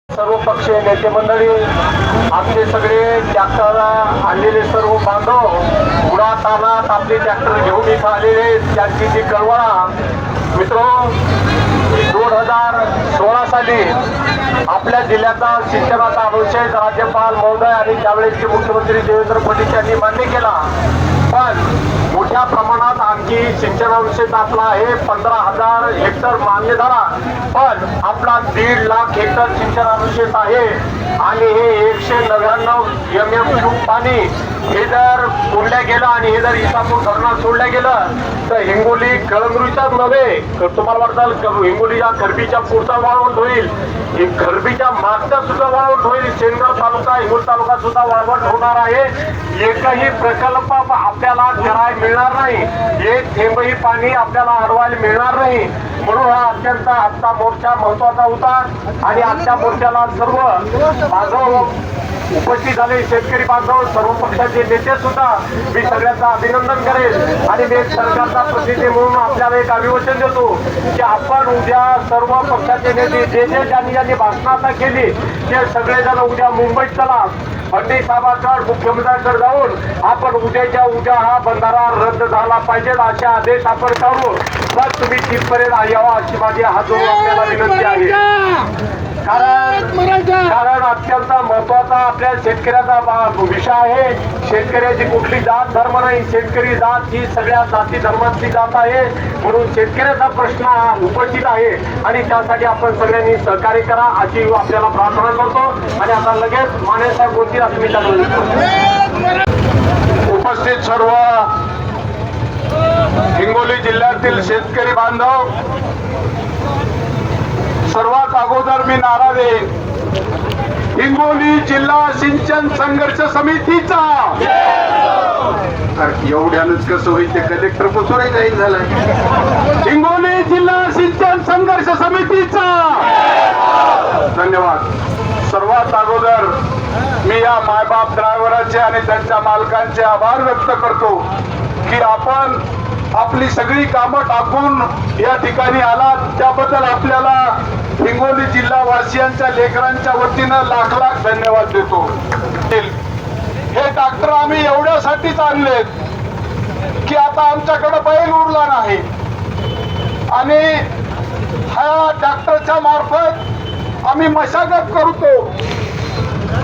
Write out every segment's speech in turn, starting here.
सर्व पक्षीय नेते मंडळी, आमचे सगळे ट्रॅक्टर आणलेले सर्व बांधव उडातानात आपले ट्रॅक्टर घेऊन इथं आलेले, त्यांची जी कळवळा मित्रो 2016 साली आपल्या जिल्ह्याचा शिक्षणाचा अनुशेष राज्यपाल महोदय आणि त्यावेळेसचे मुख्यमंत्री देवेंद्र फडणवीस यांनी मान्य केला। पण मोठ्या प्रमाणात आणखी शिक्षणानुशेष आपला आहे 15,000 हेक्टर मान्य झाला, पण आपला 1.5 लाख हेक्टर शिक्षणानुशेष आहे आणि हे 199 MMCU पाणी हे जर सोडल्या गेलं आणि हे जर इसापूर धरणात सोडल्या गेलं तर हिंगोली कळमनुरीचाच नव्हे, तुम्हाला वाटतं हिंगोलीच्या खरबीच्या पुढचा वाळवंट होईल, खरबीच्या मागचा सुद्धा वाळवंट होईल, शेनगाव तालुका हिंगोली तालुका सुद्धा वाळवंट होणार आहे। एकही प्रकल्प आपल्याला करायला मिळणार नाही, एक थेंबही पाणी आपल्याला हरवायला मिळणार नाही। म्हणून हा अत्यंत आजचा मोर्चा महत्वाचा होता आणि आजच्या मोर्चाला सर्व बांधव उपस्थित झाले, शेतकरी बांधव, सर्व पक्षाचे नेते सुद्धा मी सगळ्यांचं अभिनंदन करेन आणि मी सरकारचा प्रतिनिधी म्हणून आपल्याला एक अभिवचन देतो की आपण उद्या सर्व पक्षाचे नेते जे ज्यांनी भाषणं आता केली ते सगळेजण उद्या मुंबईत चला, फडणवीस साहेबांकडे मुख्यमंत्र्यांकडे जाऊन आपण उद्याच्या उद्या हा बंधारा रद्द झाला पाहिजे असे आदेश आपण काढू, बस तुम्ही तिथपर्यंत यावा अशी माझी हात जोडून आपल्याला विनंती आहे। कारण अत्यंत महत्वाचा आपल्या शेतकऱ्याचा विषय आहे। शेतकऱ्याची कुठली जात धर्म नाही, शेतकरी जात ही सगळ्या जाती धर्माची जात आहे, म्हणून शेतकऱ्याचा प्रश्न उपस्थित आहे आणि त्यासाठी आपण सगळ्यांनी सहकार्य करा अशी आपल्याला प्रार्थना करतो आणि आता लगेच माने साहेब बोलतील असं मी त्यांना उपस्थित सर्व हिंगोली जिल्ह्यातील शेतकरी बांधव, सर्वात अगोदर मी नारा देईन हिंगोली जिल्हा सिंचन संघर्ष समितीचा। एवढ्यानंच कसं होईल ते कलेक्टर पुसुराही जाईल झालं। हिंगोली जिल्हा सिंचन संघर्ष समितीचा धन्यवाद। सर्वात अगोदर मी या मायबाप ड्रायव्हरांचे आणि त्यांच्या मालकांचे आभार व्यक्त करतो की आपण आपली सगळी कामं टाकून या ठिकाणी आलात, त्याबद्दल आपल्याला हिंगोली जिल्हा वासियांच्या लेकरांच्या वतीनं लाख लाख धन्यवाद देतो। हे ट्रॅक्टर आम्ही एवढ्यासाठीच आणलेत की आता आमच्याकडे बैल उरला नाही आणि ह्या ट्रॅक्टरच्या मार्फत आम्ही मशागत करतो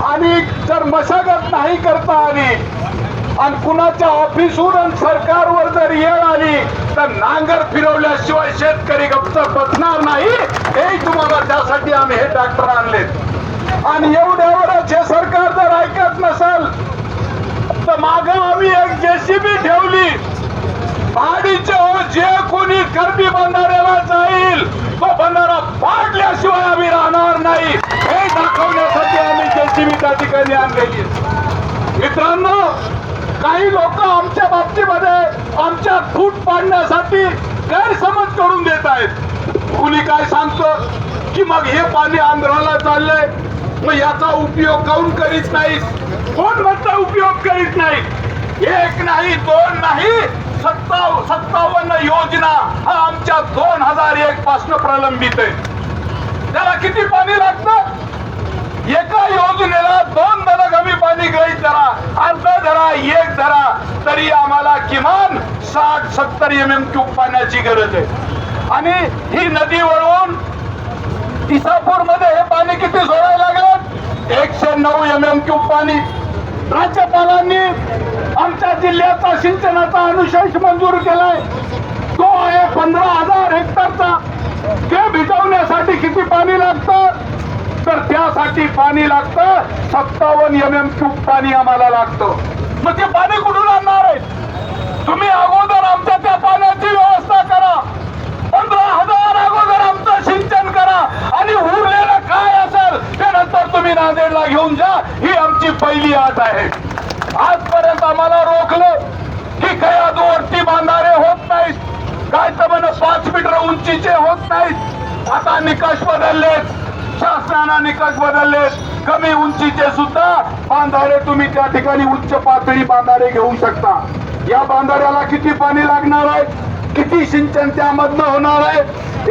आणि जर मशागत नाही करता आली आणि कुणाच्या ऑफिसहून आणि सरकारवर जर येळ आली तर नांगर फिरवल्याशिवाय शेतकरी गप्प बसणार नाही, हे तुम्हाला त्यासाठी आम्ही हे ट्रॅक्टर आणलेत। आणि एवढ्यावरच हे सरकार जर ऐकत नसेल तर माग आम्ही एक JCB ठेवली, भाडीचे जे कोणी खरबी बंधाऱ्याला जाईल तो बंधारा पाडल्याशिवाय आम्ही राहणार नाही, हे दाखवण्यासाठी आम्ही JCB त्या ठिकाणी आणलेली। मित्रांनो, काही लोक आमच्या बाबतीमध्ये आमच्या फूट पाडण्यासाठी गैरसमज करून देत आहेत। कुणी काय सांगतं की मग हे पाणी आंध्राला चाललंय, मग याचा उपयोग काऊन करीत नाही, कोण म्हणतं उपयोग करीत नाही, एक नाही दोन नाही 57 योजना हा आमच्या 2001 पासून प्रलंबित आहे। त्याला किती पाणी लागतं? एका योजनेला 2 दलग आम्ही पाणी गृहीत धरा, अर्धा धरा, एक धरा, तरी आम्हाला किमान 60-70 MMCU पाण्याची गरज आहे। आणि ही नदी वळवून इसापूर मध्ये हे पाणी किती सोडायला लागलं? 109 MMCU पाणी। राज्यपालांनी आमच्या जिल्ह्याचा सिंचनाचा अनुशेष मंजूर केलाय, तो आहे 15,000 हेक्टरचा। ते भिजवण्यासाठी किती पाणी लागतं? तर त्यासाठी पाणी लागतं 57 MMCU पाणी आम्हाला लागतं। मग ते पाणी कुठून आणणार आहे? तुम्ही अगोदर आमच्या त्या पाण्याची व्यवस्था करा, 15,000 अगोदर आमचं सिंचन करा आणि उरलेलं काय असेल त्यानंतर तुम्ही नांदेडला घेऊन जा, ही आमची पहिली अट आहे। आजपर्यंत आम्हाला रोखलं की कयादवरती बांधारे होत नाहीत, काय तर म्हण 5 मीटर उंचीचे होत नाहीत। आता निकष बदललेत, शासनाने निकष बदलले, कमी उंचीचे सुद्धा बांधारे तुम्ही त्या ठिकाणी उच्च पातळी बांधारे घेऊ शकता। या बांधाऱ्याला किती पाणी लागणार आहे, किती सिंचन त्यामधनं होणार आहे?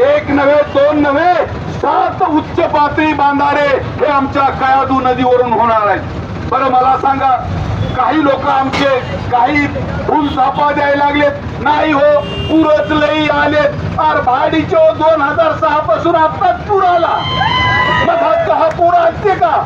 1 नव्हे 2 नव्हे 7 उच्च पातळी बांधारे हे आमच्या कयाधू नदीवरून होणार आहेत. बरं मला सांगा, काही लोक आमचे काही फुल चापा द्यायला लागलेत, नाही हो पूरच लई आलेत. अरे भाडीचे 2006 पासून आताच पूर आला, मग हा पूर असते का?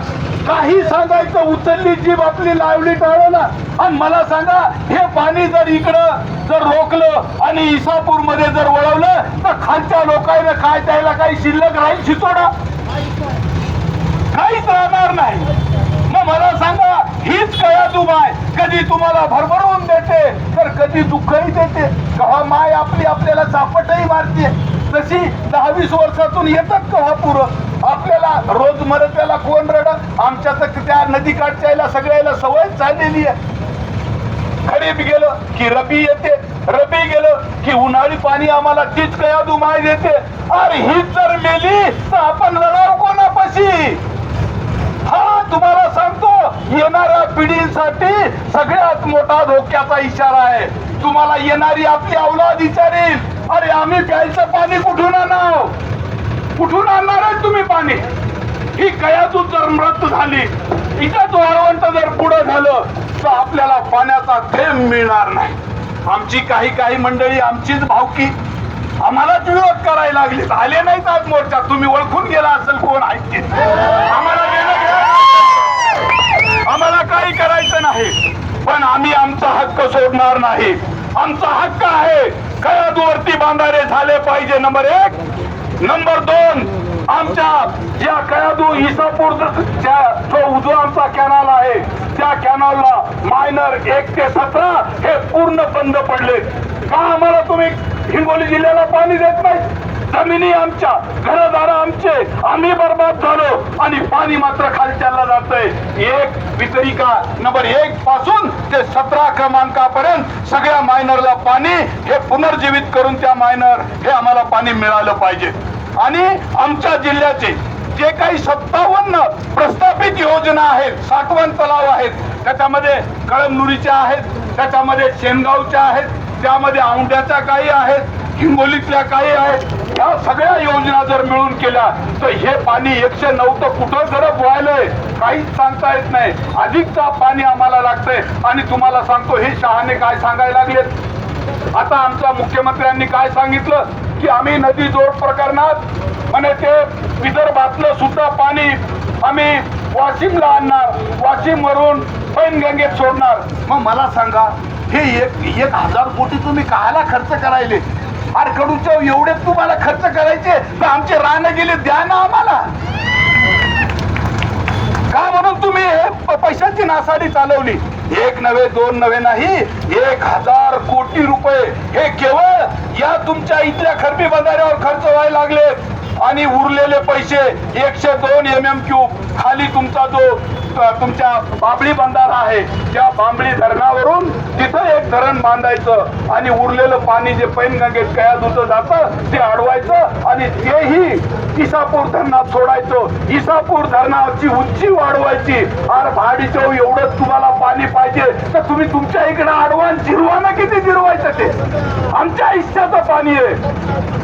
काही सांगायचं, उचलली जीभ आपली लावली टाळला. आणि मला सांगा, हे पाणी जर इकडं जर रोखलं आणि इसापूर मध्ये जर वळवलं तर खालच्या लोकांना काय द्यायला काही शिल्लक राहील? शितोडा काहीच राहणार नाही. मग मला सांगा, हीच कयाधू माय कधी तुम्हाला भरभरून देते तर कधी दुःखही देते. कव्हा माय आपली आपल्याला चापटही मारते. तशी 10-20 वर्षातून येतात कव्हा पुरं आपल्याला रोजमर्याला कोण रडत? आमच्या तर त्या नदीकाठच्या सगळ्याला सवय झालेली आहे. खरीप गेलं की रबी येते, रबी गेलं की उन्हाळी पाणी आम्हाला तीच कयाधू माय देते. अरे हीच जर मेली तर आपण लढाव कोणापाशी? हा तुम्हाला सांगतो, येणाऱ्या पिढीसाठी सगळ्यात मोठा धोक्याचा इशारा आहे. तुम्हाला येणारी आपली औलाद विचारेल, अरे आम्ही प्यायचं पाणी कुठून आणाव? कुठून आणणार आहे तुम्ही पाणी? ही कयाधू जर मृत झाली, इथंच वाळवंट जर पुढं झालं तर आपल्याला पाण्याचा थेंब मिळणार नाही. आमची काही मंडळी आमचीच भावकी आम्हालाच विरोध करायला लागली. आले नाहीत आज मोर्चा, तुम्ही ओळखून गेला असेल कोण आहे. आम्हाला काही करायचं नाही, पण आम्ही आमचा हक्क सोडणार नाही. आमचा हक्क आहे कयाधूवरती बांधारे झाले पाहिजे, नंबर 1. नंबर 2, आमच्या या कयाधू इसापूर जो उजवा आमचा कॅनल आहे त्या कॅनलला मायनर 1 ते 17 हे पूर्ण बंद पडले. का आम्हाला तुम्ही हिंगोली जिल्ह्याला पाणी देत नाही? जमिनी आमच्या, घरदार आमचे, आम्ही बर्बाद झालो आणि पाणी मात्र खालच्याला जातंय. एक वितरिका नंबर 1 पासून ते 17 क्रमांकापर्यंत सगळ्या मायनरला पाणी हे पुनर्जीवित करून त्या मायनर हे आम्हाला पाणी मिळालं पाहिजे. आणि आमच्या जिल्ह्याचे जे काही 57 प्रस्थापित योजना आहेत, साठवण तलाव आहेत, त्याच्यामध्ये कळमनुरीच्या आहेत, त्याच्यामध्ये शेनगावच्या आहेत, त्यामध्ये औंढ्याच्या काही आहेत, हिंगोलीतल्या काही आहेत. या सगळ्या योजना जर मिळून केल्या तर हे पाणी 109 तर कुठं गरब व्हायलंय काहीच सांगता येत नाही. अधिकचा पाणी आम्हाला लागतंय. आणि तुम्हाला सांगतो, हे शहाणे काय सांगायला लागलेत. आता आमच्या मुख्यमंत्र्यांनी काय सांगितलं की आम्ही नदी जोड प्रकरणात म्हणे ते विदर्भातलं सुद्धा पाणी आम्ही वाशिमला आणणार, वाशिम वरून पैनगंगेत सोडणार. मग मला सांगा, हे 1000 कोटी तुम्ही कायला खर्च करायले? अरे कडूच्या एवढे तुम्हाला खर्च करायचे तर आमचे रानं गेले, द्या ना आम्हाला. का म्हणून तुम्ही पैशांची नासाडी चालवली? 1 नव्हे 2 नव्हे नाही, 1000 कोटी रुपये हे केवळ या तुमच्या इथल्या खरबी बंधाऱ्यावर खर्च व्हायला लागले. आणि उरलेले पैसे 102 MM³ खाली तुमचा जो तुमच्या बांबळी बंधारा आहे त्या बांबळी धरणावरून तिथं एक धरण बांधायचं आणि उरलेलं पाणी जे पैनगंगेत कयाधूचं जातं ते अडवायचं आणि तेही इसापूर धरणात सोडायचं. इसापूर धरणाची उंची वाढवायची. अरे भाडीच्या एवढंच तुम्हाला पाणी पाहिजे तर तुम्ही तुमच्या इकडे अडवान जिरवाना किती जिरवायचं ते? आमच्या हिस्साचं पाणी आहे.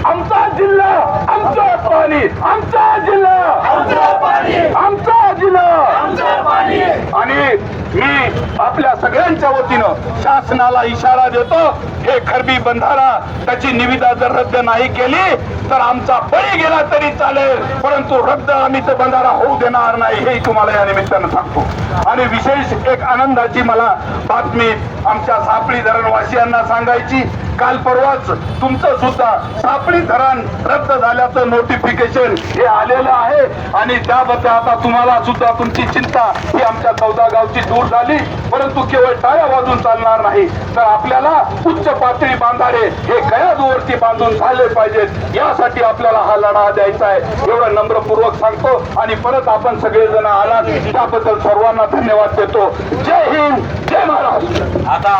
आमचा जिल्हा, आमचं पाणी, आमचा जिल्हा, आमचं पाणी, आमचा जिल्हा, आमचं पाणी. आणि मी आपल्या सगळ्यांच्या वतीनं शासनाला इशारा देतो, हे खरबी बंधारा त्याची निविदा जर रद्द नाही केली तर आमचा बळी गेला तरी चालेल, परंतु रद्द आम्ही तो बंधारा होऊ देणार नाही, हे तुम्हाला या निमित्तानं सांगतो. आणि विशेष एक आनंदाची मला बातमी आमच्या सापळी धरणवासियांना सांगायची. काल परवाच तुमचं सुद्धा सापळी धरण रद्द झाल्याचं नोटिफिकेशन हे आलेलं आहे आणि त्याबद्दल आता तुम्हाला सुद्धा तुमची चिंता ही आमच्या 14 गावची दूर झाली. परंतु केवळ टाळ्या वाजून चालणार नाही, तर आपल्याला उच्च पातळी बांधारे हे कयाधूवरती बांधून झाले पाहिजेत. यासाठी आपल्याला हा लढा द्यायचा आहे, एवढं नम्रपूर्वक सांगतो. आणि परत आपण सगळेजण आलात त्याबद्दल सर्वांना धन्यवाद देतो. जय हिंद, जय महाराष्ट्र. आता